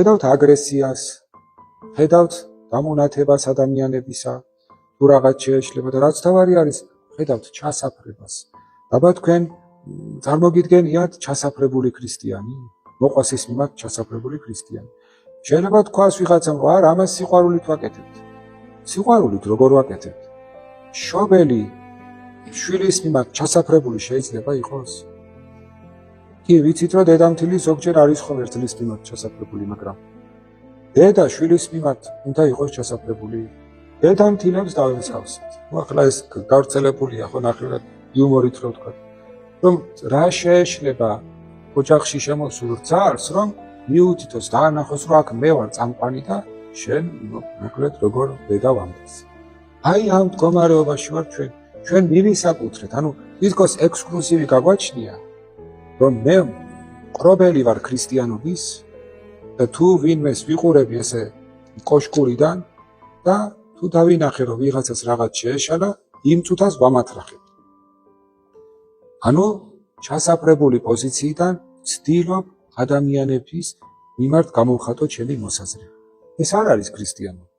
ხედავთ აგრესიას, ხედავთ დამონათებას ადამიანებისა, თუ რაღაც შეეშლება და რაც თავარი არის, ხედავთ ჩასაფრებას. აბა თქვენ წარმოგიდგენიათ ჩასაფრებული ქრისტიანი? მოყვას ის მიმართ ჩასაფრებული ქრისტიანი. შეიძლება თქვას ვიღაცამ, რომ არა, ამას სიყვარულით ვაკეთებთ. სიყვარულით როგორ ვაკეთებთ? შობელი შვილის მიმართ ჩასაფრებული შეიძლება იყოს? კი, ვიცით რომ დედამთილი ზოგჯერ არის ხოლმე ერთლის მიმართ ჩასაფრებული, მაგრამ დედა შვილის მიმართ უნდა იყოს ჩასაფრებული. დედამთილებს დავიმსგავსეთ. ახლა ეს გავრცელებულია ხო ნახევრად იუმორით რო ვთქვა. რომ რა შეეშლება ოჯახში შემოსულ ძარს, რომ მიუთითოს დაანახოს, რომ აქ მე ვარ წამყვანი და შენ მოკლედ როგორ დედა ვამდეს. აი ამ მდგომარეობაში ვარ ჩვენ მივისაკუთრეთ, ანუ თითქოს ექსკლუზივი გაგვაჩნია, რომ მე მყრობელი ვარ ქრისტიანობის და თუ ვინმეს ვიყურები ესე კოშკურიდან და თუ დავინახე რომ ვიღაცას რაღაც შეეშალა, იმ წუთას ვამათრახებ. ანუ ჩასაფრებული პოზიციიდან ვცდილობ ადამიანების მიმართ გამოვხატო ჩემი მოსაზრება. ეს არ არის ქრისტიანობა.